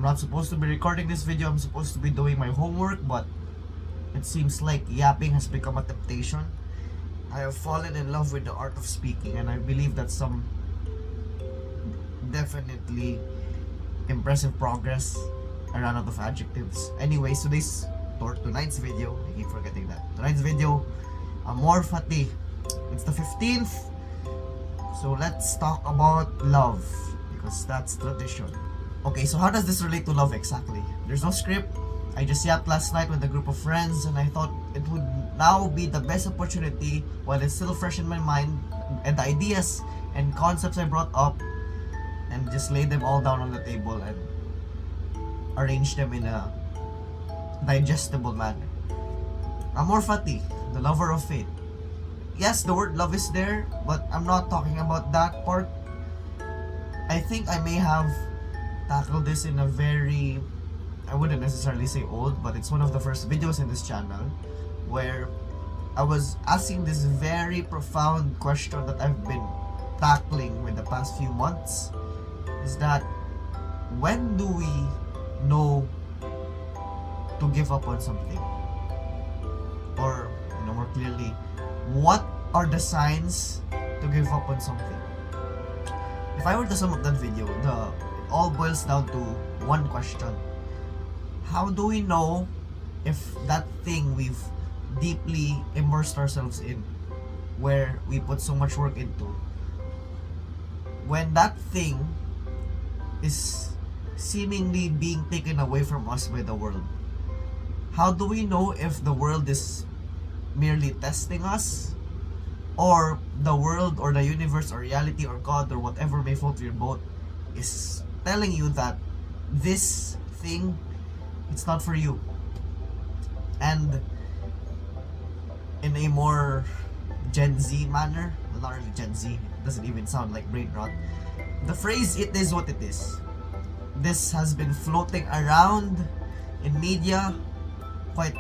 I'm not supposed to be recording this video. I'm supposed to be doing my homework, but it seems like yapping has become a temptation. I have fallen in love with the art of speaking, and I believe that's some definitely impressive progress. I ran out of adjectives. Anyways, tonight's video, I keep forgetting that. Tonight's video, Amor Fati. It's the 15th. So let's talk about love, because that's tradition. Okay, so how does this relate to love exactly? There's no script. I just yapped last night with a group of friends, and I thought it would now be the best opportunity, while it's still fresh in my mind, and the ideas and concepts I brought up, and just lay them all down on the table and arrange them in a digestible manner. Amor Fati, the lover of fate. Yes, the word love is there, but I'm not talking about that part. I think I may have tackled this in a very, I wouldn't necessarily say old, but it's one of the first videos in this channel where I was asking this very profound question that I've been tackling with the past few months, is that when do we know to give up on something? Or, more clearly, what are the signs to give up on something? If I were to sum up that video, it all boils down to one question. How do we know if that thing we've deeply immersed ourselves in, where we put so much work into, when that thing is seemingly being taken away from us by the world? How do we know if the world is merely testing us, or the world or the universe or reality or God or whatever may float your boat is telling you that this thing, it's not for you? And in a more Gen Z manner, well, not really Gen Z, it doesn't even sound like brain rot, the phrase "it is what it is," this has been floating around in media quite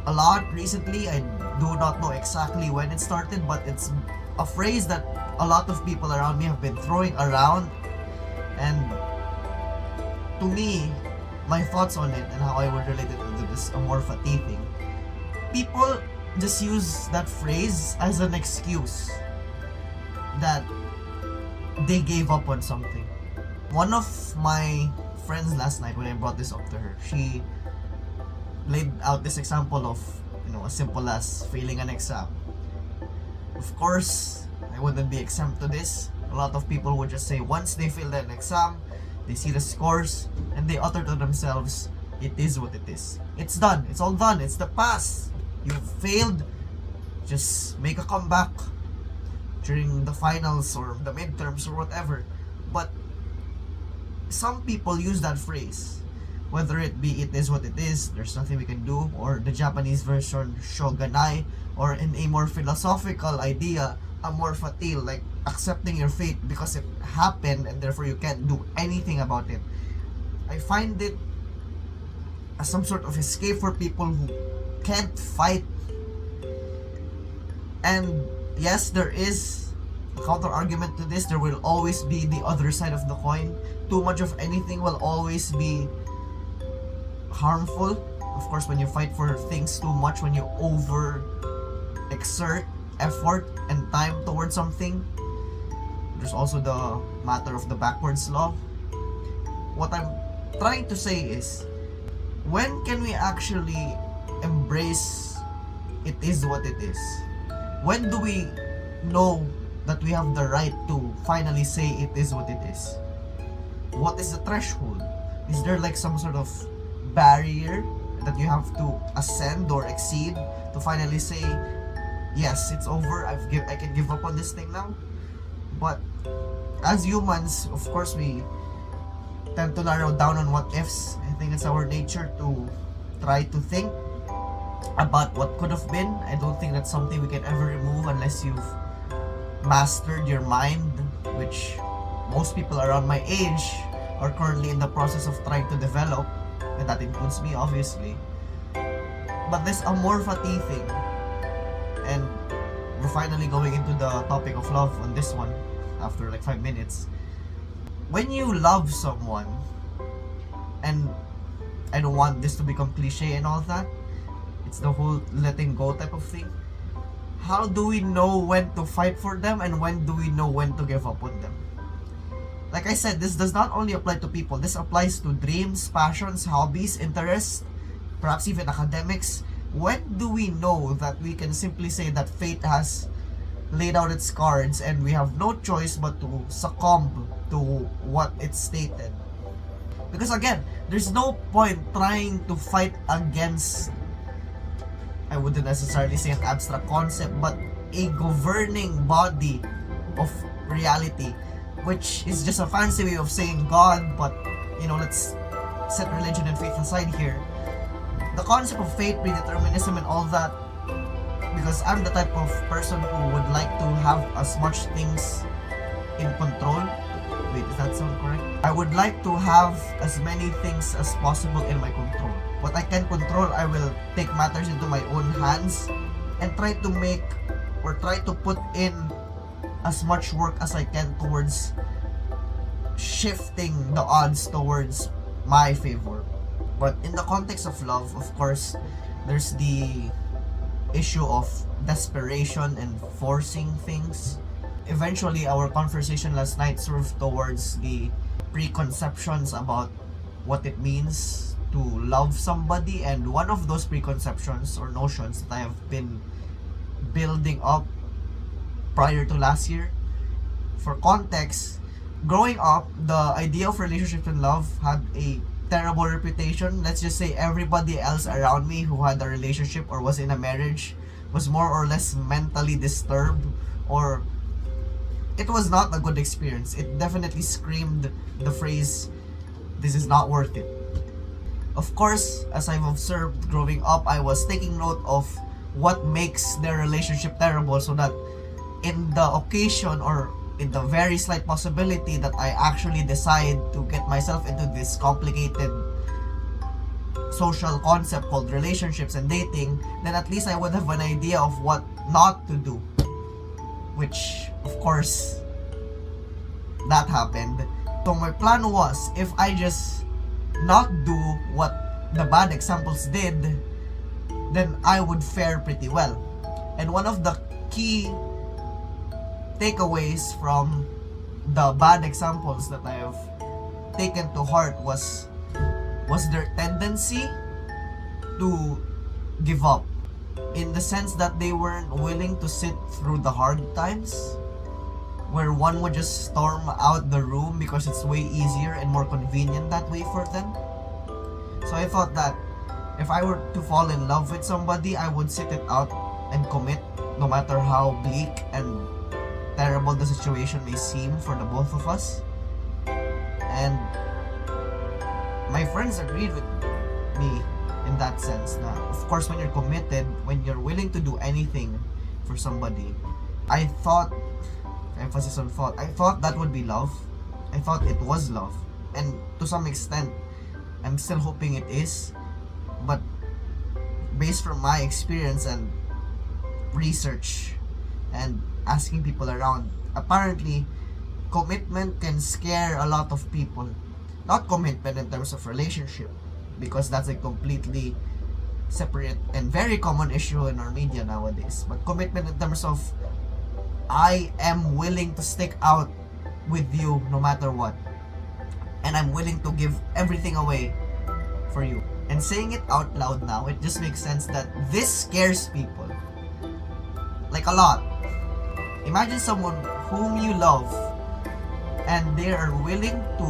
a lot recently. I do not know exactly when it started, but it's a phrase that a lot of people around me have been throwing around. And to me, my thoughts on it and how I would relate it to this Amor Fati thing, people just use that phrase as an excuse that they gave up on something. One of my friends last night, when I brought this up to her, she laid out this example of, as simple as failing an exam. Of course, I wouldn't be exempt to this. A lot of people would just say once they fail an exam, they see the scores, and they utter to themselves, "It is what it is. It's done. It's all done. It's the past. You've failed. Just make a comeback during the finals or the midterms or whatever." But some people use that phrase, whether it be "it is what it is, there's nothing we can do," or the Japanese version "shogunai," or in a more philosophical idea, Amor Fati, like accepting your fate because it happened and therefore you can't do anything about it. I find it as some sort of escape for people who can't fight. And yes, there is a counter argument to this. There will always be the other side of the coin. Too much of anything will always be harmful. Of course, when you fight for things too much, when you over exert effort and time towards something, there's also the matter of the backwards law. What I'm trying to say is, when can we actually embrace "it is what it is"? When do we know that we have the right to finally say "it is what it is"? What is the threshold? Is there like some sort of barrier that you have to ascend or exceed to finally say, "Yes, it's over. I can give up on this thing now"? But as humans, of course, we tend to narrow down on what ifs. I think it's our nature to try to think about what could have been. I don't think that's something we can ever remove unless you've mastered your mind, which most people around my age are currently in the process of trying to develop, and that includes me, obviously. But this Amor Fati thing, and we're finally going into the topic of love on this one after like 5 minutes. When you love someone, and and I don't want this to become cliche and all that. It's the whole letting go type of thing. How do we know when to fight for them, and when do we know when to give up on them? Like I said, this does not only apply to people. This applies to dreams, passions, hobbies, interests, perhaps even academics. When do we know that we can simply say that fate has laid out its cards and we have no choice but to succumb to what it stated? Because again, there's no point trying to fight against, I wouldn't necessarily say an abstract concept, but a governing body of reality, which is just a fancy way of saying God, but let's set religion and faith aside here. The concept of fate, predeterminism, and all that, because I'm the type of person who would like to have as much things in control. Wait, does that sound correct? I would like to have as many things as possible in my control. What I can control, I will take matters into my own hands and try to put in as much work as I can towards shifting the odds towards my favor. But in the context of love, of course, there's the issue of desperation and forcing things. Eventually, our conversation last night served towards the preconceptions about what it means to love somebody, and one of those preconceptions or notions that I have been building up prior to last year. For context, growing up, the idea of relationship and love had a terrible reputation. Let's just say everybody else around me who had a relationship or was in a marriage was more or less mentally disturbed, or it was not a good experience. It definitely screamed the phrase, "This is not worth it." Of course, as I've observed growing up, I was taking note of what makes their relationship terrible, so that in the occasion or in the very slight possibility that I actually decide to get myself into this complicated social concept called relationships and dating, then at least I would have an idea of what not to do. Which, of course, that happened. So my plan was, if I just not do what the bad examples did, then I would fare pretty well. And one of the key takeaways from the bad examples that I have taken to heart was their tendency to give up, in the sense that they weren't willing to sit through the hard times, where one would just storm out the room because it's way easier and more convenient that way for them. So I thought that if I were to fall in love with somebody, I would sit it out and commit, no matter how bleak and terrible the situation may seem for the both of us. And my friends agreed with me in that sense. Now, of course, when you're committed, when you're willing to do anything for somebody, I thought, emphasis on thought, I thought that would be love. I thought it was love. And to some extent, I'm still hoping it is. But based from my experience and research and asking people around, apparently commitment can scare a lot of people. Not commitment in terms of relationship, because that's a completely separate and very common issue in our media nowadays, but commitment in terms of, I am willing to stick out with you no matter what, and I'm willing to give everything away for you. And saying it out loud now, it just makes sense that this scares people, like a lot. Imagine someone whom you love and they are willing to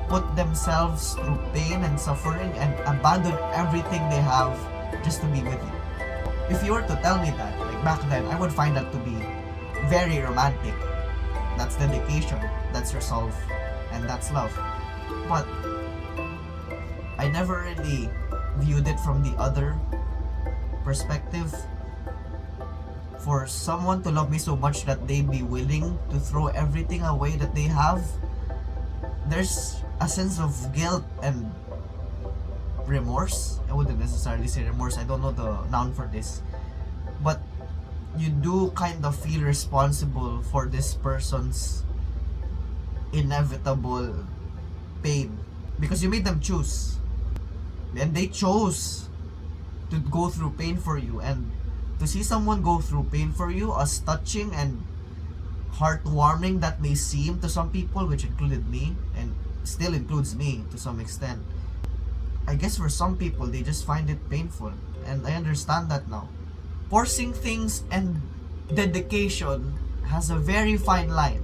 put themselves through pain and suffering and abandon everything they have just to be with you. If you were to tell me that, like back then, I would find that to be very romantic. That's dedication, that's resolve, and that's love. But I never really viewed it from the other perspective. For someone to love me so much that they'd be willing to throw everything away that they have, there's a sense of guilt and remorse. I wouldn't necessarily say remorse, I don't know the noun for this, but you do kind of feel responsible for this person's inevitable pain, because you made them choose. And they chose to go through pain for you. And to see someone go through pain for you, as touching and heartwarming that may seem to some people, which included me, and still includes me to some extent, I guess for some people, they just find it painful. And I understand that now. Forcing things and dedication has a very fine line.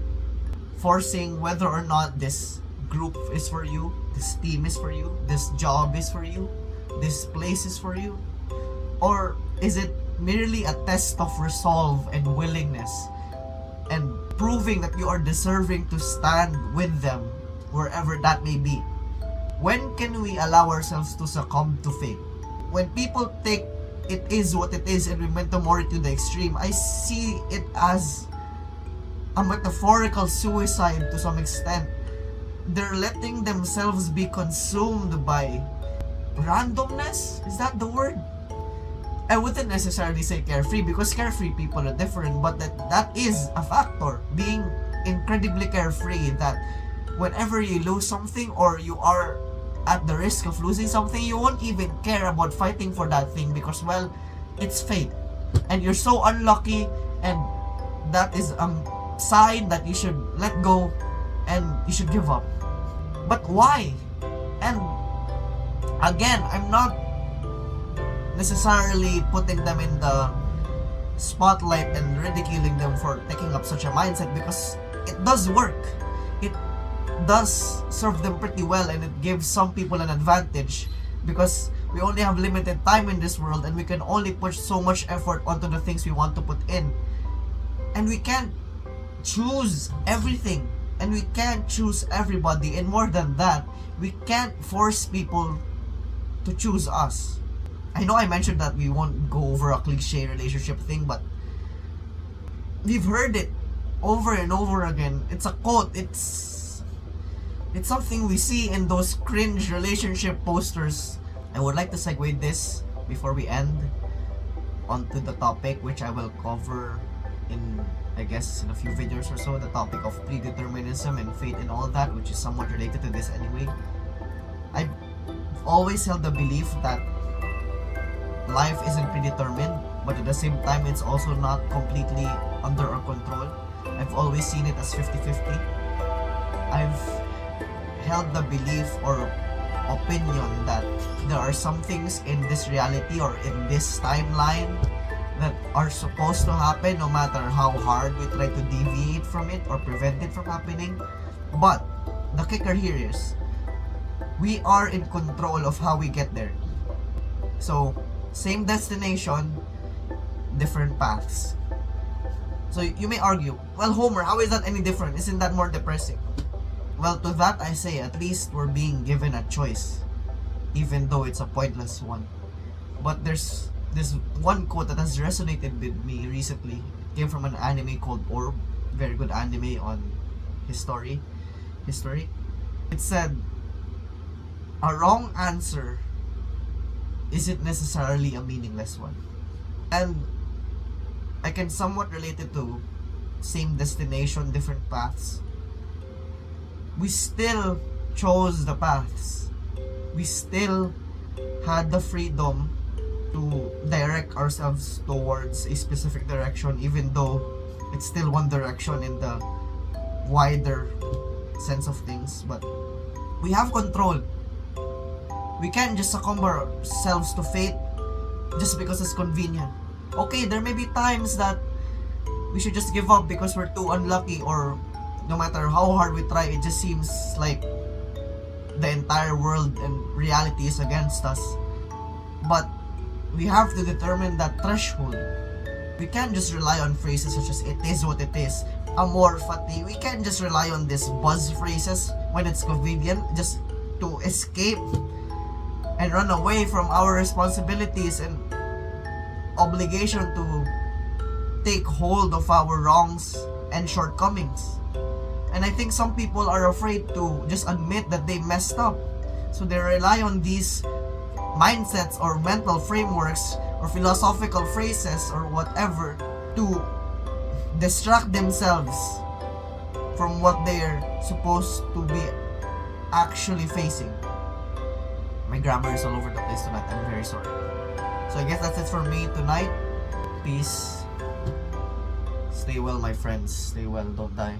Forcing whether or not this group is for you, this team is for you, this job is for you, this place is for you, or is it merely a test of resolve and willingness and proving that you are deserving to stand with them wherever that may be? When can we allow ourselves to succumb to fate? When people take it is what it is and we more to the extreme, I see it as a metaphorical suicide to some extent. They're letting themselves be consumed by randomness. Is that the word? I wouldn't necessarily say carefree, because carefree people are different, but that is a factor. Being incredibly carefree, that whenever you lose something or you are at the risk of losing something, you won't even care about fighting for that thing because, well, it's fate. And you're so unlucky, and that is a sign that you should let go and you should give up. But why? And again, I'm not necessarily putting them in the spotlight and ridiculing them for taking up such a mindset, because it does work. It does serve them pretty well, and it gives some people an advantage, because we only have limited time in this world and we can only push so much effort onto the things we want to put in. And we can't choose everything, and we can't choose everybody, and more than that, we can't force people to choose us. I know I mentioned that we won't go over a cliche relationship thing, but we've heard it over and over again. It's a quote. It's something we see in those cringe relationship posters. I would like to segue this before we end onto the topic, which I will cover in, I guess, in a few videos or so, the topic of predeterminism and fate and all that, which is somewhat related to this anyway. I've always held the belief that life isn't predetermined, but at the same time, it's also not completely under our control. I've always seen it as 50-50. I've held the belief or opinion that there are some things in this reality or in this timeline that are supposed to happen no matter how hard we try to deviate from it or prevent it from happening. But the kicker here is we are in control of how we get there. So, same destination, different paths. So you may argue, well, Homer, how is that any different? Isn't that more depressing? Well, to that I say, at least we're being given a choice, even though it's a pointless one. But there's this one quote that has resonated with me recently. It came from an anime called Orb, very good anime on history. It said, a wrong answer isn't necessarily a meaningless one. And I can somewhat relate it to same destination, different paths. We still chose the paths. We still had the freedom to direct ourselves towards a specific direction, even though it's still one direction in the wider sense of things. But we have control. We can't just succumb ourselves to fate just because it's convenient. Okay, there may be times that we should just give up because we're too unlucky, or no matter how hard we try, it just seems like the entire world and reality is against us. But we have to determine that threshold. We can't just rely on phrases such as "it is what it is," "Amor Fati." We can't just rely on these buzz phrases when it's convenient, just to escape and run away from our responsibilities and obligation to take hold of our wrongs and shortcomings. And I think some people are afraid to just admit that they messed up, so they rely on these mindsets or mental frameworks or philosophical phrases or whatever to distract themselves from what they're supposed to be actually facing. Am My grammar is all over the place tonight. I'm very sorry. So I guess that's it for me tonight. Peace. Stay well, my friends. Stay well. Don't die.